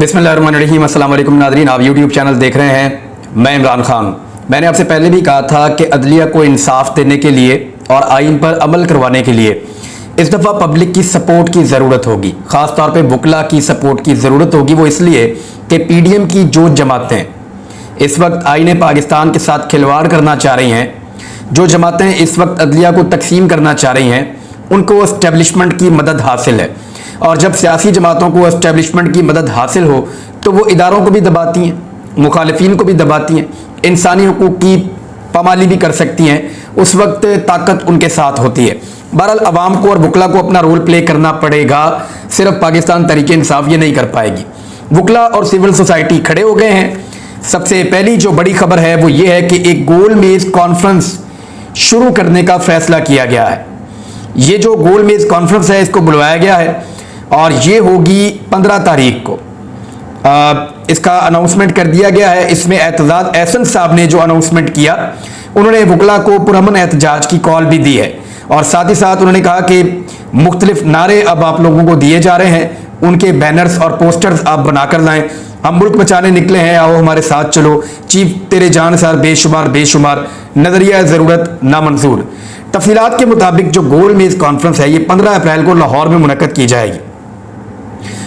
बिस्मिल्लाहिर्रहमानिर्रहीम। अस्सलाम वालेकुम नाज़रीन, आप यूट्यूब चैनल देख रहे हैं। मैं इमरान खान। मैंने आपसे पहले भी कहा था कि अदलिया को इंसाफ देने के लिए और आइन पर अमल करवाने के लिए इस दफ़ा पब्लिक की सपोर्ट की ज़रूरत होगी, ख़ास तौर पे वकला की सपोर्ट की ज़रूरत होगी। वो इसलिए कि PDM की जो जमातें इस वक्त आइन पाकिस्तान के साथ खिलवाड़ करना चाह रही हैं, जो जमातें इस वक्त अदलिया को तकसीम करना चाह रही हैं, उनको एस्टेब्लिशमेंट की मदद हासिल है। और जब सियासी जमातों को एस्टेब्लिशमेंट की मदद हासिल हो तो वो इदारों को भी दबाती हैं, मुखालिफिन को भी दबाती हैं, इंसानी हुकूक की पामाली भी कर सकती हैं। उस वक्त ताकत उनके साथ होती है। बहरहाल अवाम को और वकला को अपना रोल प्ले करना पड़ेगा। सिर्फ पाकिस्तान तहरीक इंसाफ ये नहीं कर पाएगी। वकला और सिविल सोसाइटी खड़े हो गए हैं। सबसे पहली जो बड़ी खबर है वो ये है कि एक गोल मेज कॉन्फ्रेंस शुरू करने का फैसला किया गया है। ये जो गोल मेज कॉन्फ्रेंस है इसको बुलवाया गया है और ये होगी 15 तारीख को। इसका अनाउंसमेंट कर दिया गया है। इसमें एतजाज एहसन साहब ने जो अनाउंसमेंट किया, उन्होंने वकला को पुरअमन एहतजाज की कॉल भी दी है और साथ ही साथ उन्होंने कहा कि मुख्तलिफ नारे अब आप लोगों को दिए जा रहे हैं, उनके बैनर्स और पोस्टर्स आप बनाकर लाएं। हम मुल्क बचाने निकले हैं, आओ हमारे साथ चलो, चीफ तेरे जान सार बेशुमार बेशुमार, नजरिया ज़रूरत नामंजूर। तफसीलात के मुताबिक जो गोल मेज कॉन्फ्रेंस है ये 15 अप्रैल को लाहौर में मुनक्कद की जाएगी।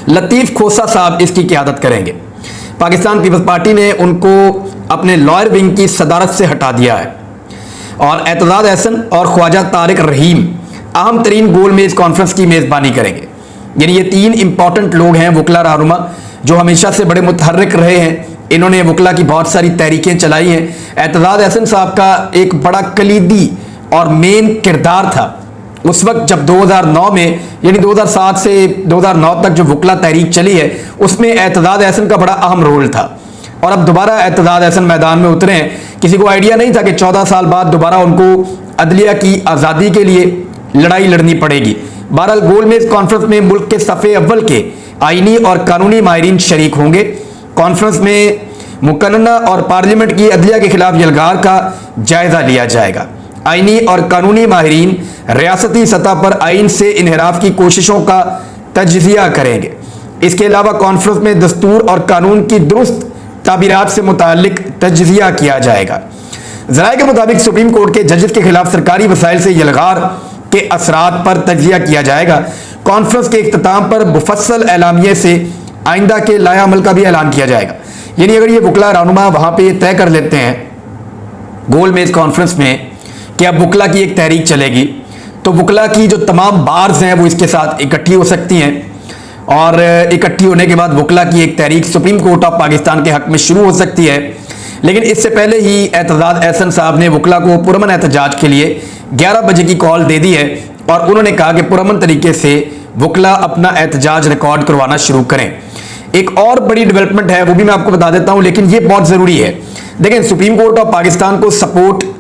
लतीफ़ खोसा साहब इसकी क़यादत करेंगे। पाकिस्तान पीपल्स पार्टी ने उनको अपने लॉयर विंग की सदारत से हटा दिया है और एतजाज एहसन और ख्वाजा तारिक रहीम अहम तरीन गोल मेज कॉन्फ्रेंस की मेज़बानी करेंगे। यानी ये तीन इंपॉर्टेंट लोग हैं वकला रहनुमा जो हमेशा से बड़े मुतहर्रिक रहे हैं। इन्होंने वकला की बहुत सारी तहरीकें चलाई हैं। एतजाज एहसन साहब का एक बड़ा कलीदी और मेन किरदार था उस वक्त जब 2009 में, यानी 2007 से 2009 तक जो वकला तहरीक चली है उसमें एतजाज एहसन का बड़ा अहम रोल था। और अब दोबारा एतजाज एहसन मैदान में उतरे हैं। किसी को आइडिया नहीं था कि 14 साल बाद दोबारा उनको अदलिया की आज़ादी के लिए लड़ाई लड़नी पड़ेगी। बहरहाल गोल मेज कॉन्फ्रेंस में मुल्क के सफ़े अव्वल के आइनी और कानूनी माहिरीन शरीक होंगे। कॉन्फ्रेंस में मुकन्ना और पार्लियामेंट की अदलिया के खिलाफ यलगार का जायजा लिया जाएगा। आइनी और कानूनी माहिरीन रियासती सतह पर आइन से इन्हिराफ की कोशिशों का तज्जिया करेंगे। इसके अलावा कॉन्फ्रेंस में दस्तूर और कानून की दुरुस्त ताबीरात से मुताल्लिक तज्जिया किया जाएगा। ज़राए के मुताबिक सुप्रीम कोर्ट के जजेस के खिलाफ सरकारी वसाइल से यलगार के असरात पर तज्जिया किया जाएगा। कॉन्फ्रेंस के इख्तिताम पर मुफस्सल एलामिये से आइंदा के लाया अमल का भी ऐलान किया जाएगा। यानी अगर ये वकला रहनुमा वहाँ पे तय कर लेते हैं गोल मेज कॉन्फ्रेंस में कि अब वकला की एक तहरीक चलेगी, तो वकला की जो तमाम बार्स हैं वो इसके साथ इकट्ठी हो सकती हैं और इकट्ठी होने के बाद वकला की एक तहरीक सुप्रीम कोर्ट ऑफ पाकिस्तान के हक में शुरू हो सकती है। लेकिन इससे पहले ही एतजाज एहसन साहब ने वकला को पुरअमन एहतजाज के लिए 11 बजे की कॉल दे दी है और उन्होंने कहा कि पुरअमन तरीके से वकला अपना एहतजाज रिकॉर्ड करवाना शुरू करें। एक और बड़ी डेवलपमेंट है वो भी मैं आपको बता देता हूँ, लेकिन ये बहुत ज़रूरी है। देखें, सुप्रीम कोर्ट ऑफ पाकिस्तान को सपोर्ट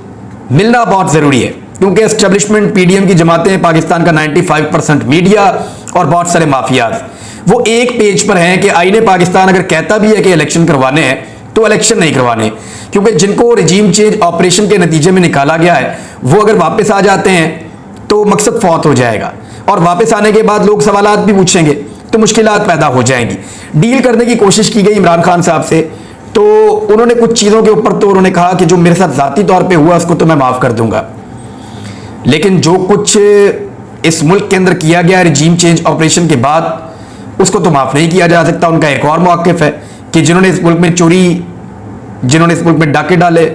मिलना बहुत ज़रूरी है क्योंकि एस्टेब्लिशमेंट PDM की जमातें, पाकिस्तान का 95% मीडिया और बहुत सारे माफियाज वो एक पेज पर हैं कि आईने पाकिस्तान अगर कहता भी है कि इलेक्शन करवाने हैं तो इलेक्शन नहीं करवाने, क्योंकि जिनको रजीम चेंज ऑपरेशन के नतीजे में निकाला गया है वो अगर वापस आ जाते हैं तो मकसद फौत हो जाएगा और वापस आने के बाद लोग सवालात भी पूछेंगे तो मुश्किलात पैदा हो जाएंगी। डील करने की कोशिश की गई इमरान खान साहब से, तो उन्होंने कुछ चीज़ों के ऊपर तो उन्होंने कहा कि जो मेरे साथ ज़ाती तौर पे हुआ उसको तो मैं माफ़ कर दूंगा, लेकिन जो कुछ इस मुल्क के अंदर किया गया रजीम चेंज ऑपरेशन के बाद उसको तो माफ़ नहीं किया जा सकता। उनका एक और मौक़िफ़ है कि जिन्होंने इस मुल्क में चोरी, जिन्होंने इस मुल्क में डाके डाले,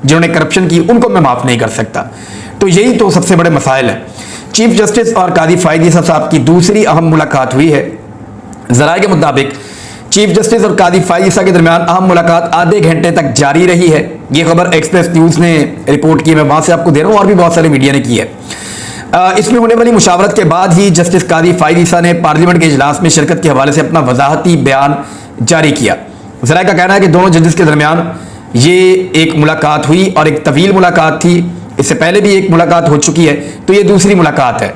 जिन्होंने करप्शन की, उनको मैं माफ़ नहीं कर सकता। तो यही तो सबसे बड़े मसाइल हैं। चीफ जस्टिस और कादी फ़ायद ईसा साहब की दूसरी अहम मुलाकात हुई है। ज़राए के मुताबिक चीफ जस्टिस और कादी फ़ायद ईसा के दरमियान अहम मुलाकात आधे घंटे तक जारी रही है। ये खबर एक्सप्रेस न्यूज़ ने रिपोर्ट की, मैं वहाँ से आपको दे रहा हूँ और भी बहुत सारे मीडिया ने की है। इसमें होने वाली मुशावरत के बाद ही जस्टिस कादी फ़ायद ईसा ने पार्लियामेंट के इजलास में शिरकत के हवाले से अपना वजाहती बयान जारी किया। ज़राए का कहना है कि दोनों जजेस के दरमियान ये एक मुलाकात हुई और एक तवील मुलाकात थी। इससे पहले भी एक मुलाकात हो चुकी है, तो ये दूसरी मुलाकात है।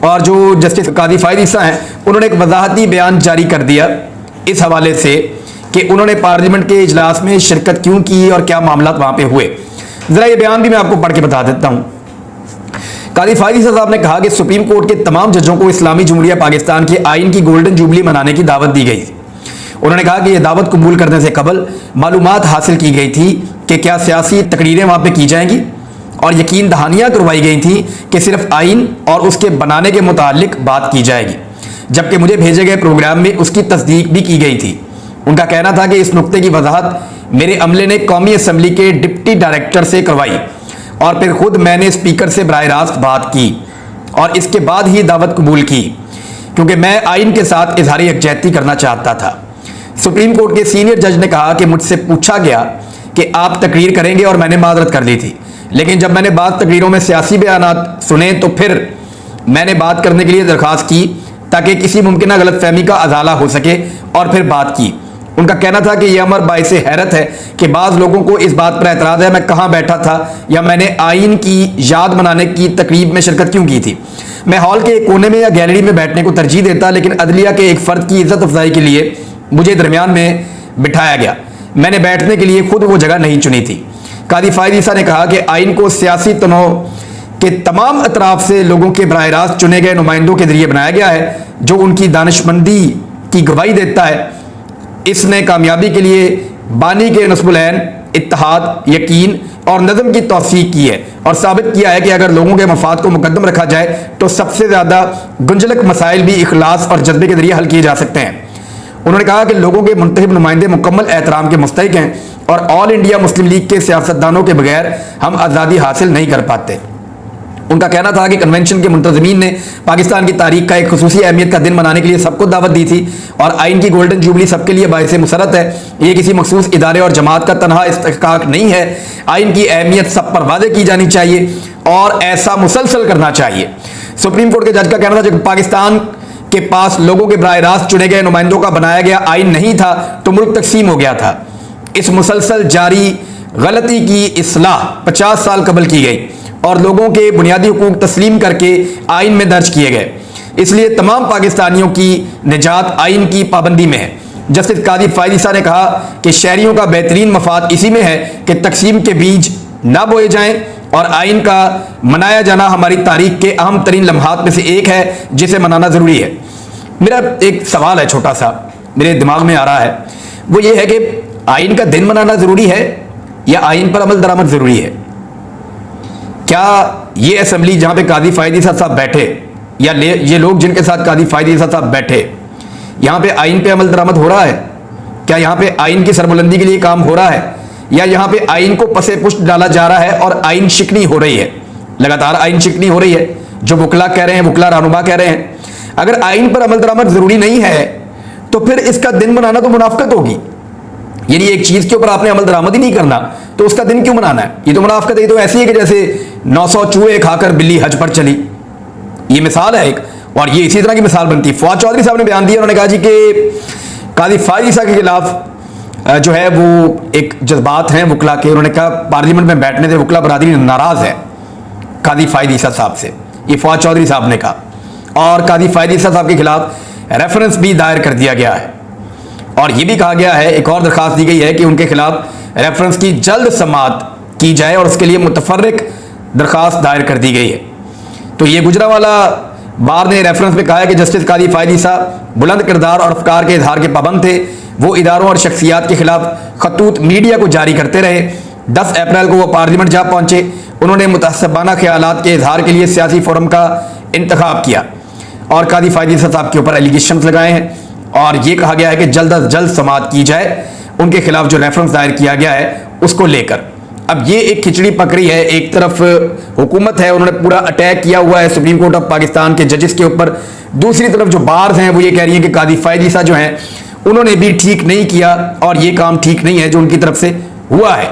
और जो जस्टिस कादी फ़ायद ईसा हैं उन्होंने एक वजाहती बयान जारी कर दिया इस हवाले से कि उन्होंने पार्लियामेंट के इजलास में शिरकत क्यों की और क्या मामला वहाँ पे हुए। ज़रा ये बयान भी मैं आपको पढ़ के बता देता हूँ। कादी फ़ायद ईसा साहब ने कहा कि सुप्रीम कोर्ट के तमाम जजों को इस्लामी जमहूरिया पाकिस्तान के आइन की गोल्डन जुबली मनाने की दावत दी गई। उन्होंने कहा कि यह दावत कबूल करने से कबल मालूमात हासिल की गई थी कि क्या सियासी तकरीरें वहाँ पे की जाएंगी और यकीन दहानियाँ करवाई गई थी कि सिर्फ आइन और उसके बनाने के मुतालिक बात की जाएगी, जबकि मुझे भेजे गए प्रोग्राम में उसकी तस्दीक भी की गई थी। उनका कहना था कि इस नुक्ते की वजाहत मेरे अमले ने कौमी असम्बली के डिप्टी डायरेक्टर से करवाई और फिर खुद मैंने स्पीकर से बराह रास्त बात की और इसके बाद ही दावत कबूल की, क्योंकि मैं आइन के साथ इजहार यकजहती करना चाहता था। सुप्रीम कोर्ट के सीनियर जज ने कहा कि मुझसे पूछा गया कि आप तकरीर करेंगे और मैंने माजरत कर दी थी, लेकिन जब मैंने बाद तकरीरों में सियासी बयानात सुने तो फिर मैंने बात करने के लिए दरख्वास्त की ताकि किसी मुमकिन गलतफहमी का अजाला हो सके और फिर बात की। उनका कहना था कि यह अमर बाइस हैरत है कि बाज़ लोगों को इस बात पर एतराज़ है मैं कहाँ बैठा था या मैंने आइन की याद मनाने की तकरीब में शिरकत क्यों की थी। मैं हॉल के एक कोने में या गैलरी में बैठने को तरजीह देता, लेकिन अदलिया के एक फ़र्द की इज्जत अफजाई के लिए मुझे दरमियान में बिठाया गया। मैंने बैठने के लिए खुद वो जगह नहीं चुनी थी। कादी फायद ईसा ने कहा कि आइन को सियासी तनों के तमाम अतराफ से लोगों के बराह रास्त चुने गए नुमाइंदों के जरिए बनाया गया है, जो उनकी दानिशमंदी की गवाही देता है। इसने कामयाबी के लिए बानी के नस्बुल ऐन, इत्तेहाद, यकीन और नज़म की तौसीक की है और साबित किया है कि अगर लोगों के मफाद को मुकद्दम रखा जाए तो सबसे ज़्यादा गुंजलक मसाइल भी इखलास और जज्बे के जरिए हल किए जा सकते हैं। उन्होंने कहा कि लोगों के मुंतखब नुमाइंदे मुकम्मल एहतराम के मुस्तहिक हैं और ऑल इंडिया मुस्लिम लीग के सियासतदानों के बगैर हम आज़ादी हासिल नहीं कर पाते। उनका कहना था कि कन्वेंशन के मुंतज़मीन ने पाकिस्तान की तारीख का एक खुसूसी अहमियत का दिन मनाने के लिए सबको दावत दी थी और आइन की गोल्डन जुबली सबके लिए बाइस मुसरत है। ये किसी मखसूस इदारे और जमात का तनहा इस्तेहकाक नहीं है। आइन की अहमियत सब पर वादे की जानी चाहिए और ऐसा मुसलसल करना चाहिए। सुप्रीम कोर्ट के जज का कहना था जब पाकिस्तान के पास लोगों के बराह रास्त चुने गए नुमाइंदों का बनाया गया आइन नहीं था तो मुल्क तकसीम हो गया था। इस मुसलसल जारी गलती की इस्लाह 50 साल कबल की गई और लोगों के बुनियादी हुकूक तस्लीम करके आइन में दर्ज किए गए। इसलिए तमाम पाकिस्तानियों की निजात आइन की पाबंदी में है। जस्टिस कादी फायद ईसा ने कहा कि शहरियों का बेहतरीन मफाद इसी में है कि तकसीम के बीज ना बोए जाएं और आइन का मनाया जाना हमारी तारीख के अहम तरीन लम्हात में से एक है जिसे मनाना ज़रूरी है। मेरा एक सवाल है छोटा सा, मेरे दिमाग में आ रहा है, वो ये है कि आइन का दिन मनाना ज़रूरी है या आइन पर अमल दरामद ज़रूरी है? क्या ये असेंबली जहाँ पे कादी फायद ईसा साहब बैठे या ये लोग जिनके साथ कादी फायद ईसा साहब बैठे, यहाँ पे आइन पे अमल दरामद हो रहा है? क्या यहाँ पे आइन की सरबुलंदी के लिए काम हो रहा है या यहाँ पे आइन को पसे पुष्ट डाला जा रहा है और आइन शिकनी हो रही है? लगातार आइन शिकनी हो रही है। जो वकला कह रहे हैं, वकला रहनुमा कह रहे हैं, अगर आइन पर अमल दरामद जरूरी नहीं है तो फिर इसका दिन मनाना तो मुनाफकत होगी। यानी एक चीज के ऊपर आपने अमल दरामद ही नहीं करना तो उसका दिन क्यों मनाना है? ये तो मुनाफकत है। ये तो ऐसी है कि जैसे 900 चूहे खाकर बिल्ली हज पर चली। ये मिसाल है एक, और ये इसी तरह की मिसाल बनती है। फवाद चौधरी साहब ने बयान दिया, उन्होंने कहा जी कि कादी फायद ईसा के खिलाफ जो है वो एक जज्बात हैं वकला के। उन्होंने कहा पार्लियामेंट में बैठने से वकला बरादरी नाराज है कादी फायद ईसा साहब से। ये फवाद चौधरी साहब ने कहा और कादी फायद ईसा साहब के खिलाफ रेफरेंस भी दायर कर दिया गया है और ये भी कहा गया है, एक और दरखास्त दी गई है कि उनके खिलाफ रेफरेंस की जल्द समाअत की जाए और उसके लिए मुतफर्रिक दरखास्त दायर कर दी गई है। तो ये गुजरावाला बार ने रेफरेंस में कहा है कि जस्टिस कादी फायद ईसा बुलंद किरदार और अफकार के इजहार के पाबंद थे। वो इदारों और शख्सियात के खिलाफ खतूत मीडिया को जारी करते रहे। 10 अप्रैल को वो पार्लियामेंट जा पहुंचे। उन्होंने मुतअस्सिबाना ख्यालात के इजहार के लिए सियासी फोरम का इंतखाब किया और कादी फायद ईसा साहब के ऊपर एलिगेशन लगाए हैं और ये कहा गया है कि जल्द अज जल्द समाअत की जाए उनके खिलाफ जो रेफरेंस दायर किया गया है उसको लेकर। अब ये एक खिचड़ी पकड़ी है। एक तरफ हुकूमत है, उन्होंने पूरा अटैक किया हुआ है सुप्रीम कोर्ट ऑफ पाकिस्तान के जजेस के ऊपर। दूसरी तरफ जो बार्स हैं वो ये कह रही हैं कि कादी फायद ईसा जो हैं उन्होंने भी ठीक नहीं किया और ये काम ठीक नहीं है जो उनकी तरफ से हुआ है।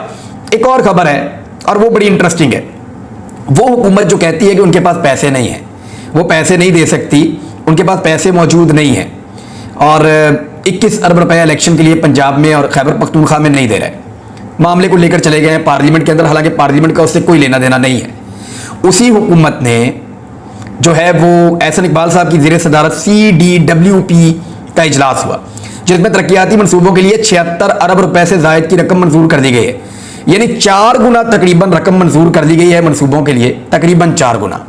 एक और खबर है और वो बड़ी इंटरेस्टिंग है। वो हुकूमत जो कहती है कि उनके पास पैसे नहीं है, वो पैसे नहीं दे सकती, उनके पास पैसे मौजूद नहीं है और 21 अरब रुपए इलेक्शन के लिए पंजाब में और खैबर पख्तूनख्वा में नहीं दे रहे। मामले को लेकर चले गए हैं पार्लियामेंट के अंदर, हालांकि पार्लियामेंट का उससे कोई लेना देना नहीं है। उसी हुकूमत ने जो है वो एहसन इकबाल साहब की ज़ेर सदारत CDWP का इजलास हुआ जिसमें तरक्याती मनसूबों के लिए 76 अरब रुपए से ज़ायद की रकम मंजूर कर दी गई है। यानी 4 गुना तकरीबन रकम मंजूर कर दी गई है मनसूबों के लिए। तकरीबन 4 गुना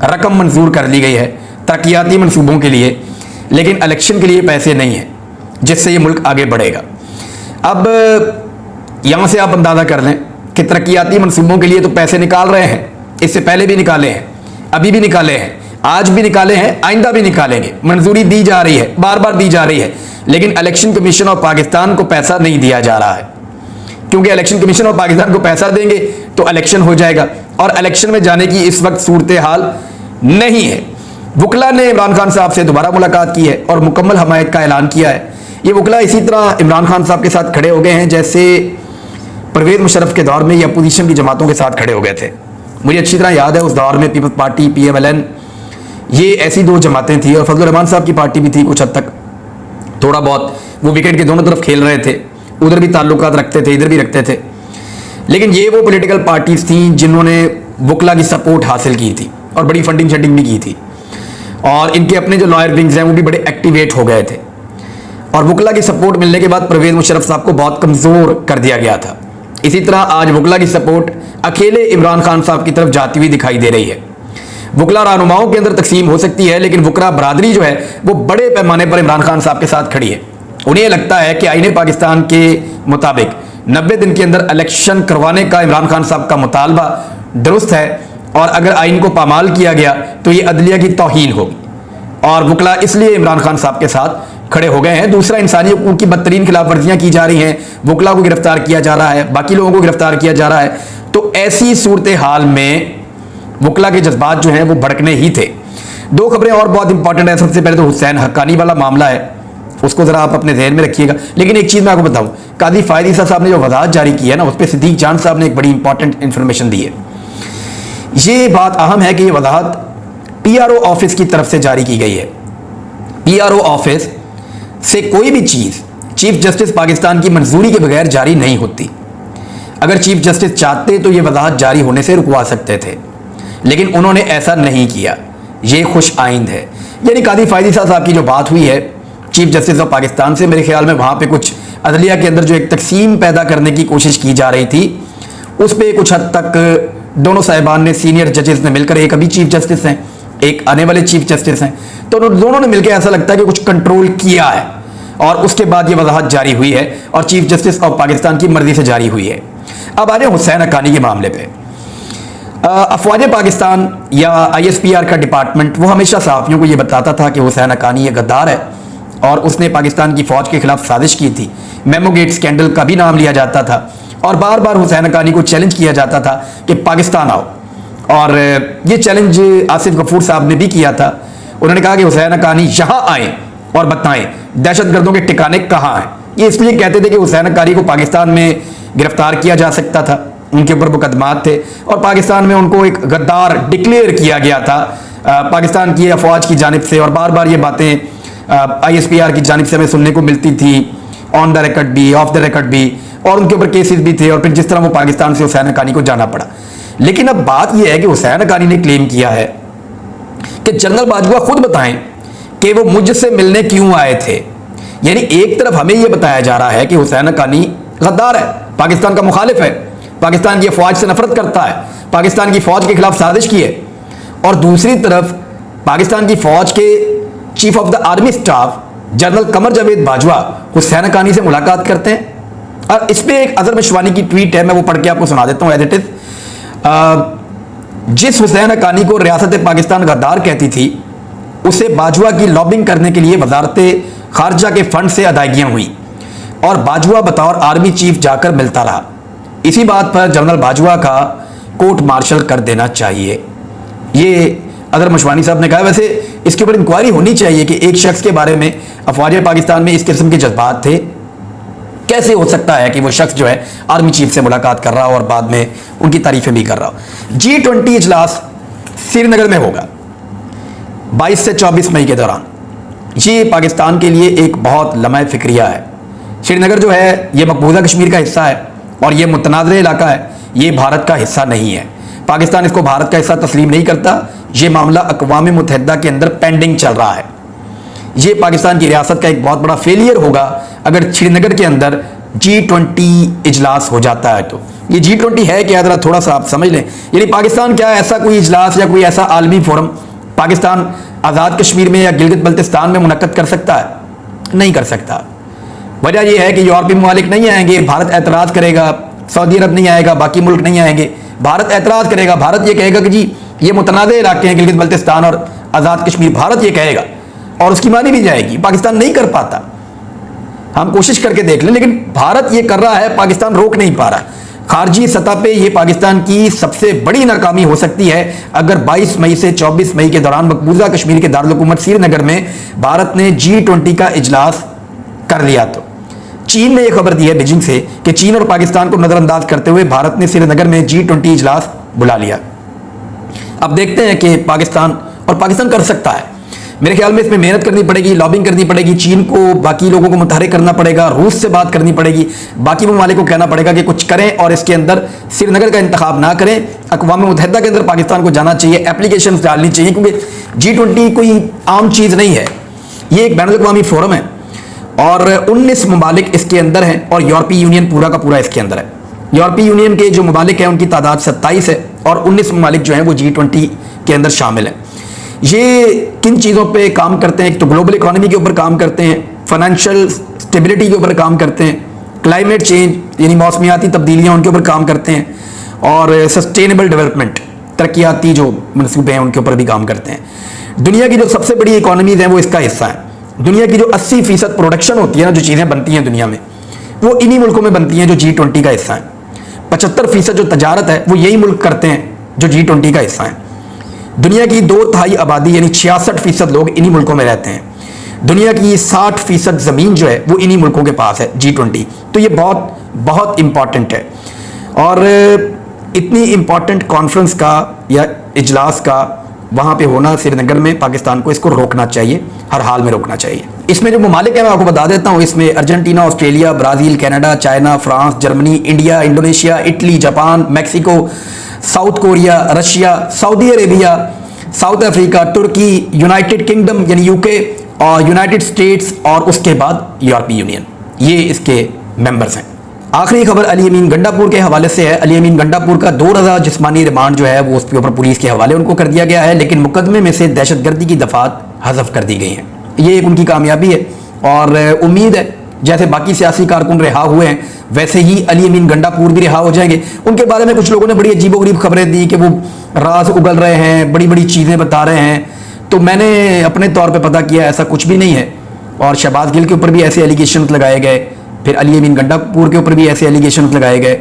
रकम मंजूर कर दी गई है तरक्याती मनसूबों के लिए, लेकिन इलेक्शन के लिए पैसे नहीं है। जिससे ये मुल्क आगे बढ़ेगा। अब यहाँ से आप अंदाज़ा कर लें कि तरक्याती मनसूबों के लिए तो पैसे निकाल रहे हैं, इससे पहले भी निकाले हैं, अभी भी निकाले हैं, आज भी निकाले हैं, आइंदा भी निकालेंगे। मंजूरी दी जा रही है, बार बार दी जा रही है, लेकिन इलेक्शन कमीशन ऑफ पाकिस्तान को पैसा नहीं दिया जा रहा है, क्योंकि इलेक्शन कमीशन ऑफ पाकिस्तान को पैसा देंगे तो इलेक्शन हो जाएगा, और इलेक्शन में जाने की इस वक्त सूरत हाल नहीं है। वकला ने इमरान खान साहब से दोबारा मुलाकात की है और मुकम्मल हमायत का ऐलान किया है। ये वकला इसी तरह इमरान खान साहब के साथ खड़े हो गए हैं जैसे परवेज़ मुशर्रफ के दौर में ये अपोजिशन की जमातों के साथ खड़े हो गए थे। मुझे अच्छी तरह याद है उस दौर में पीपल्स पार्टी, PMLN, ये ऐसी दो जमातें थी, और फजलुर रहमान साहब की पार्टी भी थी कुछ हद तक, थोड़ा बहुत वो विकेट के दोनों तरफ खेल रहे थे, उधर भी ताल्लुकात रखते थे, इधर भी रखते थे। लेकिन ये वो पॉलिटिकल पार्टीज थी जिन्होंने वकला की सपोर्ट हासिल की थी और बड़ी फंडिंग शंडिंग भी की थी, और इनके अपने जो लॉयर विंग्स हैं वो भी बड़े एक्टिवेट हो गए थे, और वकला की सपोर्ट मिलने के बाद परवेज़ मुशर्रफ साहब को बहुत कमज़ोर कर दिया गया था। इसी तरह आज वकला की सपोर्ट अकेले इमरान खान साहब की तरफ जाती हुई दिखाई दे रही है। वकला रहनुमाओं के अंदर तकसीम हो सकती है, लेकिन वकला बरादरी जो है वो बड़े पैमाने पर इमरान खान साहब के साथ खड़ी है। उन्हें लगता है कि आईने पाकिस्तान के मुताबिक 90 दिन के अंदर इलेक्शन करवाने का इमरान खान साहब का मुतालबा दुरुस्त है, और अगर आइन को पामाल किया गया तो ये अदलिया की तौहीन होगी, और वकला इसलिए इमरान खान साहब के साथ खड़े हो गए हैं। दूसरा, इंसानी हकूक़ की बदतरीन खिलाफ वर्जियाँ की जा रही हैं, वकला को गिरफ्तार किया जा रहा है, बाकी लोगों को गिरफ्तार किया जा रहा है। तो ऐसी सूरत हाल में वकला के जज्बात जो हैं वो भड़कने ही थे। दो खबरें और बहुत इंपॉर्टेंट है। सबसे पहले तो हुसैन हक्कानी वाला मामला है, उसको ज़रा आप अपने ज़हन में रखिएगा। लेकिन एक चीज़ मैं आपको बताऊँ, काजी फ़ायद ईसा साहब ने जो वज़ाहत जारी की है ना, उस पर सिद्दीक जान साहब ने एक बड़ी इंपॉर्टेंट इन्फॉर्मेशन दी है। ये बात अहम है कि ये वज़ाहत PRO ऑफिस की तरफ से जारी की गई है। PRO ऑफिस से कोई भी चीज़ चीफ जस्टिस पाकिस्तान की मंजूरी के बगैर जारी नहीं होती। अगर चीफ जस्टिस चाहते तो ये वज़ाहत जारी होने से रुकवा सकते थे, लेकिन उन्होंने ऐसा नहीं किया। ये खुश आइंद है। यानी कादी फ़ायद ईसा साहब की जो बात हुई है चीफ जस्टिस ऑफ पाकिस्तान से, मेरे ख्याल में वहाँ पे कुछ अदलिया के अंदर जो एक तकसीम पैदा करने की कोशिश की जा रही थी, उस पर कुछ हद तक दोनों साहिबान ने, सीनियर जजेस ने मिलकर, एक अभी चीफ जस्टिस हैं, एक आने वाले चीफ जस्टिस हैं, तो दोनों ने मिलकर ऐसा लगता है कि कुछ कंट्रोल किया है, और उसके बाद ये वज़ाहत जारी हुई है और चीफ जस्टिस ऑफ पाकिस्तान की मर्जी से जारी हुई है। अब आ जाए हुसैन हक्कानी के मामले पे। अफवाज पाकिस्तान या ISPR का डिपार्टमेंट वो हमेशा सहाफ़ियों को ये बताता था कि हुसैन हक्कानी ये गद्दार है और उसने पाकिस्तान की फ़ौज के खिलाफ साजिश की थी। मेमोगेट स्कैंडल का भी नाम लिया जाता था और बार बार हुसैन हक्कानी को चैलेंज किया जाता था कि पाकिस्तान आओ, और ये चैलेंज आसिफ गफूर साहब ने भी किया था। उन्होंने कहा कि हुसैन हक्कानी यहाँ आए और बताएं दहशतगर्दों के ठिकाने कहाँ हैं। ये इसलिए कहते थे कि हुसैन हक्कानी को पाकिस्तान में गिरफ्तार किया जा सकता था, उनके ऊपर मुकदमात थे, और पाकिस्तान में उनको एक गद्दार डिक्लेयर किया गया था पाकिस्तान की अफवाज की जानिब से। और बार बार ये बातें ISPR की जानिब से हमें सुनने को मिलती थी, ऑन द रिकॉर्ड भी, ऑफ द रिकॉर्ड भी, और उनके ऊपर केसेस भी थे, और फिर जिस तरह वो पाकिस्तान से हुसैन हक्कानी को जाना पड़ा। लेकिन अब बात यह है कि हुसैन हक्कानी ने क्लेम किया है कि जनरल बाजवा खुद बताएं कि वो मुझसे मिलने क्यों आए थे। यानी एक तरफ हमें यह बताया जा रहा है कि हुसैन हक्कानी गद्दार है, पाकिस्तान का मुखालिफ है, पाकिस्तान की फौज से नफरत करता है, पाकिस्तान की फौज के खिलाफ साजिश की है, और दूसरी तरफ पाकिस्तान की फौज के chief of the army staff general Qamar Javed Bajwa Hussain Haqqani से मुलाकात करते हैं। और इस पर एक अजहर मशवानी की ट्वीट है, मैं वो पढ़ के आपको सुना देता हूँ एज इट इज। जिस हुसैन हक्कानी को रियासत पाकिस्तान गद्दार कहती थी, उसे बाजवा की लॉबिंग करने के लिए वजारत खारजा के फंड से अदायगियां हुई और बाजवा बतौर आर्मी चीफ जाकर मिलता रहा। इसी बात पर जनरल बाजवा का कोर्ट मार्शल कर देना चाहिए, ये अजहर मशवानी साहब ने कहा। वैसे इसके ऊपर इंक्वायरी होनी चाहिए कि एक शख्स के बारे में अफवाज पाकिस्तान में इस किस्म के जज्बात थे, कैसे हो सकता है कि वो शख्स जो है आर्मी चीफ से मुलाकात कर रहा हो और बाद में उनकी तारीफें भी कर रहा हो। G20 इजलास श्रीनगर में होगा 22 से 24 मई के दौरान। ये पाकिस्तान के लिए एक बहुत लम्हा फिक्रिया है। श्रीनगर जो है ये मकबूजा कश्मीर का हिस्सा है और ये मुतनाज़ इलाका है, ये भारत का हिस्सा नहीं है। पाकिस्तान इसको भारत का हिस्सा तस्लीम नहीं करता। ये मामला अक़वाम मुत्तहिदा के अंदर पेंडिंग चल रहा है। ये पाकिस्तान की रियासत का एक बहुत बड़ा फेलियर होगा अगर श्रीनगर के अंदर G20 इजलास हो जाता है। तो ये G20 है क्या, जरा थोड़ा सा आप समझ लें। यानी पाकिस्तान क्या ऐसा कोई इजलास या कोई ऐसा आलमी फोरम पाकिस्तान आज़ाद कश्मीर में या गिलगित बल्तिस्तान में मुनक्कद कर सकता है? नहीं कर सकता। वजह यह है कि यूरोपीय ममालिक नहीं आएंगे, भारत एतराज़ करेगा, सऊदी अरब नहीं आएगा, बाकी मुल्क नहीं आएंगे, भारत एतराज़ करेगा, भारत ये कहेगा कि जी ये मुतनाज़ इलाके हैं गिलगित बल्तिस्तान और आज़ाद कश्मीर, भारत ये कहेगा और उसकी मानी भी जाएगी। पाकिस्तान नहीं कर पाता, हम कोशिश करके देख लें, लेकिन भारत ये कर रहा है, पाकिस्तान रोक नहीं पा रहा। खारजी सतह पे ये पाकिस्तान की सबसे बड़ी नाकामी हो सकती है अगर 22 मई से 24 मई के दौरान मकबूजा कश्मीर के दारुल हुकूमत श्रीनगर में भारत ने G20 का इजलास कर लिया। तो चीन ने यह खबर दी है बीजिंग से कि चीन और पाकिस्तान को नजरअंदाज करते हुए भारत ने श्रीनगर में G20 इजलास बुला लिया। अब देखते हैं कि पाकिस्तान कर सकता है। मेरे ख्याल में इसमें मेहनत करनी पड़ेगी, लॉबिंग करनी पड़ेगी, चीन को, बाकी लोगों को मुतहरिक करना पड़ेगा, रूस से बात करनी पड़ेगी, बाकी ममालिक को कहना पड़ेगा कि कुछ करें और इसके अंदर श्रीनगर का इंतखाब ना करें। अक़वाम मुत्तहिदा के अंदर पाकिस्तान को जाना चाहिए, एप्लीकेशन डालनी चाहिए, क्योंकि G20 कोई आम चीज़ नहीं है, ये एक बैनुल-अक़वामी फोरम है और 19 ममालिक इसके अंदर हैं और यूरोपीय यूनियन पूरा का पूरा इसके अंदर है। यूरोपीय यूनियन के जो ममालिक हैं उनकी तादाद 27 है और 19 ममालिक जो हैं वो G20 के अंदर शामिल हैं। ये किन चीज़ों पे काम करते हैं? तो ग्लोबल इकोनॉमी के ऊपर काम करते हैं, फाइनेंशियल स्टेबिलिटी के ऊपर काम करते हैं, क्लाइमेट चेंज यानी मौसमियाती तब्दीलियाँ उनके ऊपर काम करते हैं और सस्टेनेबल डेवलपमेंट तरक्याती जो मनसूबे हैं उनके ऊपर भी काम करते हैं। दुनिया की जो सबसे बड़ी इकोनॉमीज़ हैं वो इसका हिस्सा है। दुनिया की जो 80% प्रोडक्शन होती है ना, जो चीज़ें बनती हैं दुनिया में, वो इन्हीं मुल्कों में बनती हैं जो G20 का हिस्सा है। 75% जो तजारत है वो यही मुल्क करते हैं जो G20 का हिस्सा है। दुनिया की 2/3 आबादी यानी 66% लोग इन्हीं मुल्कों में रहते हैं। दुनिया की 60% ज़मीन जो है वो इन्हीं मुल्कों के पास है G20। तो ये बहुत बहुत इम्पॉर्टेंट है और इतनी इम्पॉर्टेंट कॉन्फ्रेंस का या इजलास का वहाँ पे होना श्रीनगर में, पाकिस्तान को इसको रोकना चाहिए, हर हाल में रोकना चाहिए। इसमें जो ममालिक है मैं आपको बता देता हूँ, इसमें Argentina, Australia, Brazil, Canada, China, France, Germany, India, Indonesia, Italy, Japan, Mexico, South Korea, Russia, Saudi Arabia, South Africa, Turkey, United Kingdom यानी यूके और यूनाइटेड स्टेट्स और उसके बाद यूरोपीय यूनियन, ये इसके मेंबर्स हैं। आखिरी खबर अली अमीन गंडापुर के हवाले से है। अली अमीन गंडापुर का 2 रोज़ा जिस्मानी रिमांड जो है वो उसके ऊपर पुलिस के हवाले उनको कर दिया गया है, लेकिन मुकदमे में से दहशतगर्दी की दफात हज़फ कर दी गई हैं। ये एक उनकी कामयाबी है और उम्मीद है जैसे बाकी सियासी कारकुन रिहा हुए हैं वैसे ही अली अमीन गंडापुर भी रिहा हो जाएंगे। उनके बारे में कुछ लोगों ने बड़ी अजीबोगरीब खबरें दी कि वो राज उगल रहे हैं, बड़ी बड़ी चीज़ें बता रहे हैं, तो मैंने अपने तौर पे पता किया ऐसा कुछ भी नहीं है। और शहबाज गिल के ऊपर भी ऐसे एलिगेशन लगाए गए, फिर अली अमीन गंडापुर के ऊपर भी ऐसे एलिगेशन लगाए गए,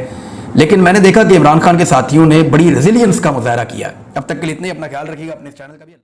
लेकिन मैंने देखा कि इमरान खान के साथियों ने बड़ी रेजिलियंस का मुजाहरा किया। अब तक के लिए इतने, अपना ख्याल रखिएगा, अपने चैनल का भी।